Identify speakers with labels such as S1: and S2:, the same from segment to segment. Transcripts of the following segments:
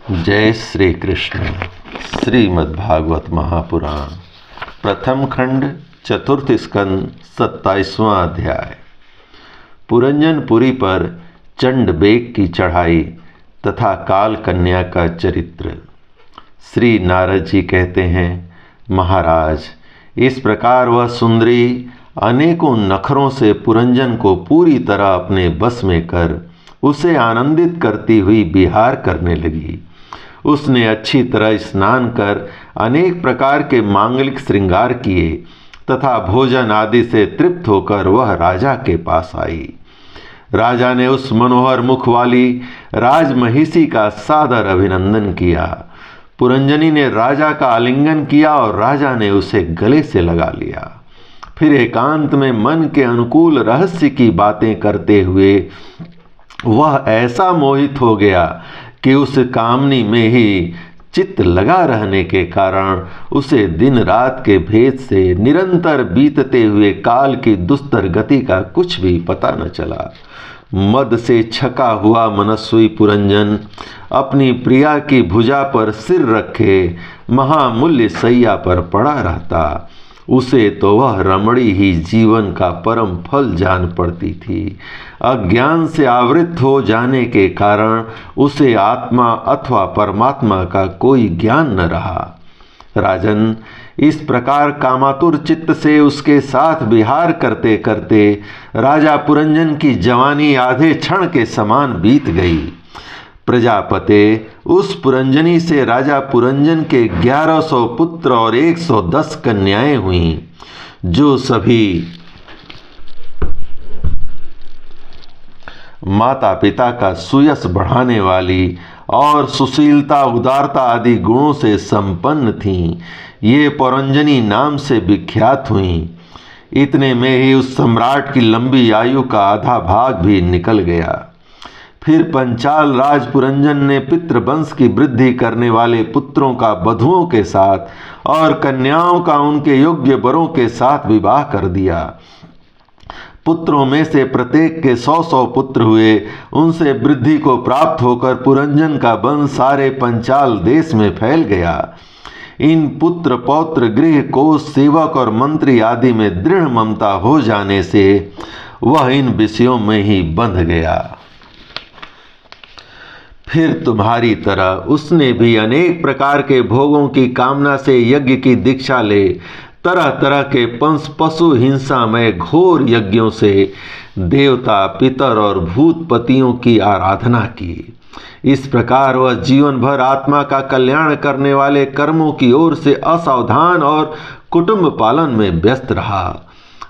S1: जय श्री कृष्ण। श्रीमद्भागवत महापुराण प्रथम खंड चतुर्थ स्कंद 27वां अध्याय। पुरंजनपुरी पर चंडबेग की चढ़ाई तथा काल कन्या का चरित्र। श्री नारद जी कहते हैं, महाराज, इस प्रकार वह सुंदरी अनेकों नखरों से पुरंजन को पूरी तरह अपने बस में कर उसे आनंदित करती हुई विहार करने लगी। उसने अच्छी तरह स्नान कर अनेक प्रकार के मांगलिक श्रृंगार किए तथा भोजन आदि से तृप्त होकर वह राजा के पास आई। राजा ने उस मनोहर मुख वाली राजमहिषी का सादर अभिनंदन किया। पुरंजनी ने राजा का आलिंगन किया और राजा ने उसे गले से लगा लिया। फिर एकांत में मन के अनुकूल रहस्य की बातें करते हुए वह ऐसा मोहित हो गया कि उस कामनी में ही चित्त लगा रहने के कारण उसे दिन रात के भेद से निरंतर बीतते हुए काल की दुस्तर गति का कुछ भी पता न चला। मद से छका हुआ मनस्वी पुरंजन अपनी प्रिया की भुजा पर सिर रखे महामूल्य सैया पर पड़ा रहता। उसे तो वह रमणी ही जीवन का परम फल जान पड़ती थी। अज्ञान से आवृत हो जाने के कारण उसे आत्मा अथवा परमात्मा का कोई ज्ञान न रहा। राजन, इस प्रकार कामातुर चित्त से उसके साथ विहार करते करते राजा पुरंजन की जवानी आधे क्षण के समान बीत गई। प्रजापते, उस पुरंजनी से राजा पुरंजन के 1100 पुत्र और 110 कन्याएं हुईं, जो सभी माता पिता का सुयश बढ़ाने वाली और सुशीलता उदारता आदि गुणों से संपन्न थीं। ये पुरंजनी नाम से विख्यात हुईं। इतने में ही उस सम्राट की लंबी आयु का आधा भाग भी निकल गया। फिर पंचाल राज पुरंजन ने पितृवंश की वृद्धि करने वाले पुत्रों का वधुओं के साथ और कन्याओं का उनके योग्य वरों के साथ विवाह कर दिया। पुत्रों में से प्रत्येक के 100-100 पुत्र हुए। उनसे वृद्धि को प्राप्त होकर पुरंजन का वंश सारे पंचाल देश में फैल गया। इन पुत्र पौत्र गृह कोष सेवक और मंत्री आदि में दृढ़ ममता हो जाने से वह इन विषयों में ही बंध गया। फिर तुम्हारी तरह उसने भी अनेक प्रकार के भोगों की कामना से यज्ञ की दीक्षा ले तरह तरह के पंस पशु हिंसा में घोर यज्ञों से देवता पितर और भूतपतियों की आराधना की। इस प्रकार वह जीवन भर आत्मा का कल्याण करने वाले कर्मों की ओर से असावधान और कुटुंब पालन में व्यस्त रहा।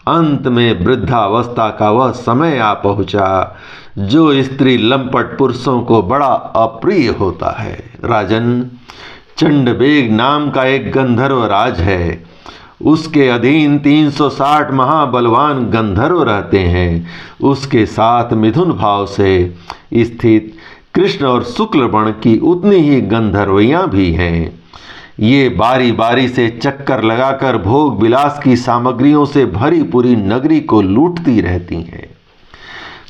S1: अंत में वृद्धावस्था का वह समय आ पहुंचा जो स्त्री लंपट पुरुषों को बड़ा अप्रिय होता है। राजन, चंडबेग नाम का एक गंधर्व राज है। उसके अधीन 360 महाबलवान गंधर्व रहते हैं। उसके साथ मिथुन भाव से स्थित कृष्ण और शुक्ल वर्ण की उतनी ही गंधर्वियां भी हैं। ये बारी बारी से चक्कर लगाकर भोग विलास की सामग्रियों से भरी पूरी नगरी को लूटती रहती हैं।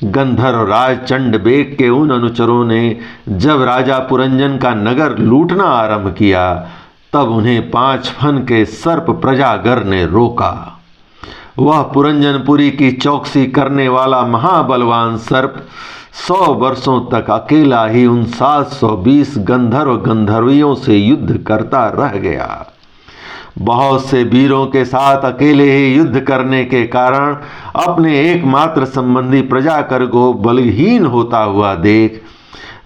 S1: गंधर्व राज चंडबेग के उन अनुचरों ने जब राजा पुरंजन का नगर लूटना आरंभ किया तब उन्हें 5 फन के सर्प प्रजागर ने रोका। वह पुरंजनपुरी की चौकसी करने वाला महाबलवान सर्प 100 वर्षों तक अकेला ही उन 720 गंधर्व गंधर्वियों से युद्ध करता रह गया। बहुत से वीरों के साथ अकेले ही युद्ध करने के कारण अपने एकमात्र संबंधी प्रजाकर को बलहीन होता हुआ देख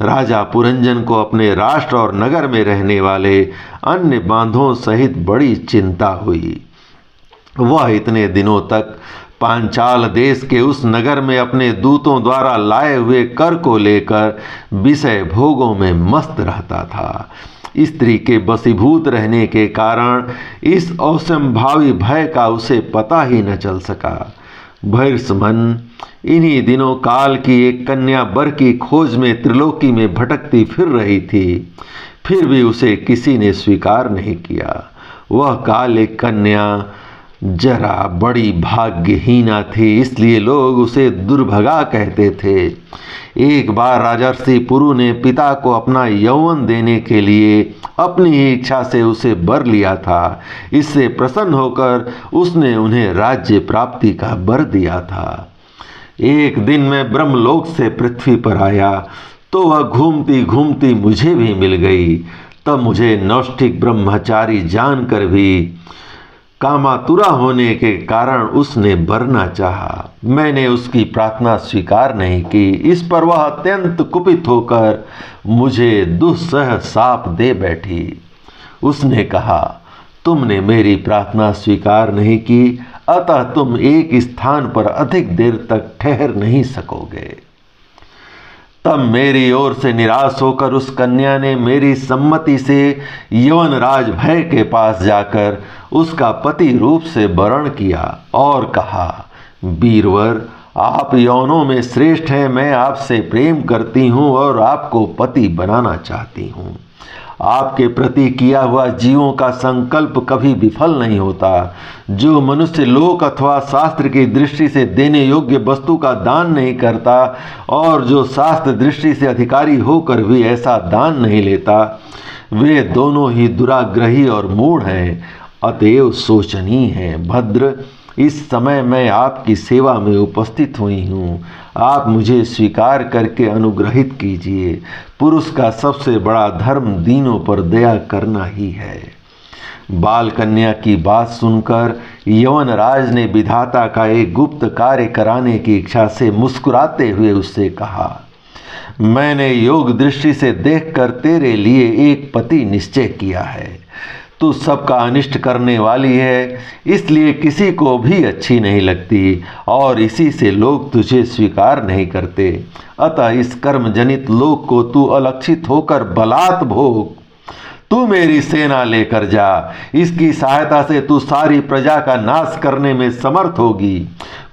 S1: राजा पुरंजन को अपने राष्ट्र और नगर में रहने वाले अन्य बांधों सहित बड़ी चिंता हुई। वह इतने दिनों तक पांचाल देश के उस नगर में अपने दूतों द्वारा लाए हुए कर को लेकर विषय भोगों में मस्त रहता था। स्त्री के वशीभूत रहने के कारण इस असंभावी भय का उसे पता ही न चल सका। भैरसमन इन्हीं दिनों काल की एक कन्या वर की खोज में त्रिलोकी में भटकती फिर रही थी। फिर भी उसे किसी ने स्वीकार नहीं किया। वह काल एक कन्या जरा बड़ी भाग्यहीना थी, इसलिए लोग उसे दुर्भगा कहते थे। एक बार राजर्षि पुरु ने पिता को अपना यौवन देने के लिए अपनी ही इच्छा से उसे वर लिया था। इससे प्रसन्न होकर उसने उन्हें राज्य प्राप्ति का वर दिया था। एक दिन मैं ब्रह्मलोक से पृथ्वी पर आया तो वह घूमती घूमती मुझे भी मिल गई। तब मुझे नौष्ठिक ब्रह्मचारी जानकर भी कामातुरा होने के कारण उसने वरना चाहा। मैंने उसकी प्रार्थना स्वीकार नहीं की। इस पर वह अत्यंत कुपित होकर मुझे दुस्सह शाप दे बैठी। उसने कहा, तुमने मेरी प्रार्थना स्वीकार नहीं की, अतः तुम एक स्थान पर अधिक देर तक ठहर नहीं सकोगे। तब मेरी ओर से निराश होकर उस कन्या ने मेरी सम्मति से यवनराज भय के पास जाकर उसका पति रूप से वरण किया और कहा, वीरवर, आप यौनों में श्रेष्ठ हैं। मैं आपसे प्रेम करती हूँ और आपको पति बनाना चाहती हूँ। आपके प्रति किया हुआ जीवों का संकल्प कभी विफल नहीं होता। जो मनुष्य लोक अथवा शास्त्र की दृष्टि से देने योग्य वस्तु का दान नहीं करता और जो शास्त्र दृष्टि से अधिकारी होकर भी ऐसा दान नहीं लेता, वे दोनों ही दुराग्रही और मूढ़ हैं, अतएव शोचनीय हैं। भद्र, इस समय मैं आपकी सेवा में उपस्थित हुई हूँ। आप मुझे स्वीकार करके अनुग्रहित कीजिए। पुरुष का सबसे बड़ा धर्म दीनों पर दया करना ही है। बाल कन्या की बात सुनकर यवनराज ने विधाता का एक गुप्त कार्य कराने की इच्छा से मुस्कुराते हुए उससे कहा, मैंने योग दृष्टि से देखकर तेरे लिए एक पति निश्चय किया है। तू सबका अनिष्ट करने वाली है, इसलिए किसी को भी अच्छी नहीं लगती और इसी से लोग तुझे स्वीकार नहीं करते। अतः इस कर्म जनित लोक को तू अलक्षित होकर बलात् भोग। तू मेरी सेना लेकर जा। इसकी सहायता से तू सारी प्रजा का नाश करने में समर्थ होगी।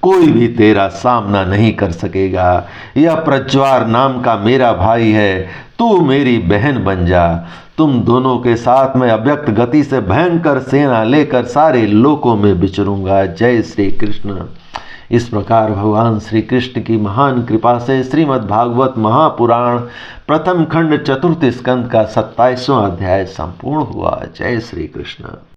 S1: कोई भी तेरा सामना नहीं कर सकेगा। यह प्रज्वार नाम का मेरा भाई है, तू मेरी बहन बन जा। तुम दोनों के साथ मैं अव्यक्त गति से भयंकर सेना लेकर सारे लोकों में विचरूंगा। जय श्री कृष्ण। इस प्रकार भगवान श्री कृष्ण की महान कृपा से श्रीमद् भागवत महापुराण प्रथम खंड चतुर्थ स्कंद का 27वां अध्याय संपूर्ण हुआ। जय श्री कृष्ण।